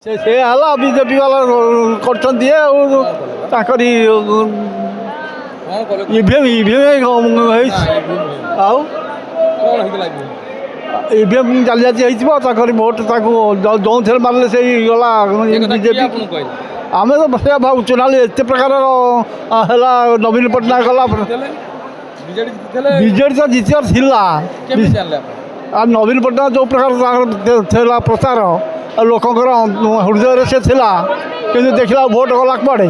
ସେ ହେଲା ବିଜେପି ବାଲା କରିଛନ୍ତି ତାଙ୍କରି ଇଭିଏମ୍ ଆଉ ଇଭିଏମ୍ ଜାଲିଆତି ହେଇଥିବ ତାଙ୍କରି ଭୋଟ୍ ତାକୁ ଯେଉଁଥିରେ ମାରିଲେ ସେଇ ଗଲା ବିଜେପି। ଆମେ ତ ସେଇଆ ଭାବୁଛୁ ନହେଲେ ଏତେ ପ୍ରକାର ହେଲା ନବୀନ ପଟ୍ଟନାୟକ ଗଲା ବିଜେଡ଼ି ତ ଜିତିବାର ଥିଲା ଆଉ ନବୀନ ପଟ୍ଟନାୟକ ଯେଉଁ ପ୍ରକାର ତାଙ୍କର ଥିଲା ପ୍ରଚାର ଆଉ ଲୋକଙ୍କର ହୃଦୟରେ ସେ ଥିଲା କିନ୍ତୁ ଦେଖିଲା ଭୋଟ୍ ଗଲା କୁଆଡ଼େ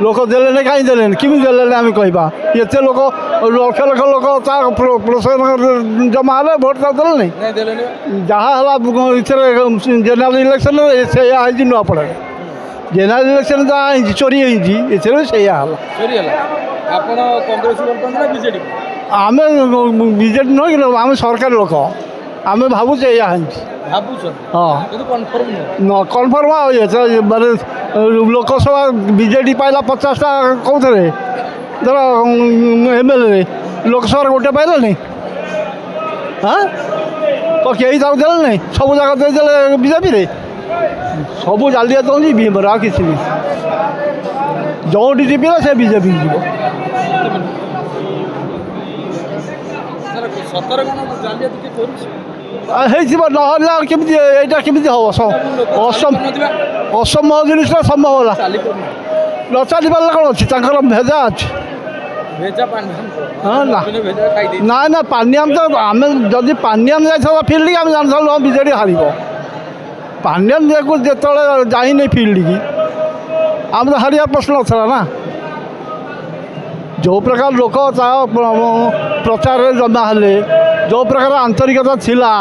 ଲୋକ ଦେଲେନି କାହିଁ ଦେଲେନି କେମିତି ଦେଲେନି ଆମେ କହିବା ଏତେ ଲୋକ ଲକ୍ଷ ଲକ୍ଷ ଲୋକ ତା ପ୍ରୋତ୍ସାହନ ଜମା ହେଲେ ଭୋଟ୍ ତା ଦେଲେନି ଯାହା ହେଲା ଏଥିରେ ଜେନେରାଲ ଇଲେକ୍ସନରେ ସେଇଆ ହେଇଛି ନୂଆପଡ଼ାରେ ଜେନେରାଲ ଇଲେକ୍ସନ ଯାହା ହେଇଛି ଚୋରି ହେଇଛି ଏଥିରେ ସେଇଆ ହେଲା। ଆମେ ବିଜେଡ଼ି ନୁହେଁ କି ଆମେ ସରକାରୀ ଲୋକ ଆମେ ଭାବୁଛୁ ଏଇଆ ହେଇଛି ହଁ କନଫର୍ମ ମାନେ ଲୋକସଭା ବିଜେଡ଼ି ପାଇଲା 50ଟା କେଉଁଥିରେ ଧର ଏମ୍ଏଲ୍ଏରେ ଲୋକସଭାରେ ଗୋଟେ ପାଇଲାନି ହଁ କେହି ତାକୁ ଦେଲେନି ସବୁ ଜାଗା ଦେଇଦେଲେ ବିଜେପିରେ ସବୁ ଜାଲିଆତି ହେଉଛି ବିଏମ୍ରେ ଆଉ କିଛି ନାହିଁ ଯେଉଁଠି ଯିବିଲା ସେ ବିଜେପି ଯିବ। ହେଇଥିବ ନହେଲେ ଆଉ କେମିତି ଏଇଟା କେମିତି ହେବ ଅସମ୍ଭବ ଜିନିଷଟା ସମ୍ଭବ ହେଲା ନ ଚାଲିପାରିଲେ କ'ଣ ଅଛି ତାଙ୍କର ଭେଜା ଅଛି ନା ନା ପାନିଆମ ତ ଆମେ ଯଦି ପାନିଆମ ଯାଇଥାନ୍ତା ଫିଲ୍ଡକି ଆମେ ଜାଣିଥାନ୍ତୁ ହଁ ବିଜେଡ଼ି ହାରିବ ପାନିଆମ ଯେତେବେଳେ ଯାଇନି ଫିଲ୍ଡକି ଆମେ ତ ହାରିବା ପ୍ରଶ୍ନ ନଥିଲା ନା ଯେଉଁ ପ୍ରକାର ଲୋକ ତା ପ୍ରଚାରରେ ଜମା ହେଲେ ଯେଉଁ ପ୍ରକାର ଆନ୍ତରିକତା ଥିଲା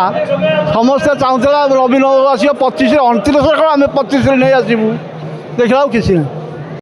ସମସ୍ତେ ଚାହୁଁଥିଲା ନବୀନ ଆସିବ 25 29 କ'ଣ ଆମେ 25ରେ ନେଇ ଆସିବୁ ଦେଖିଲା ଆଉ କିଛି ନାହିଁ।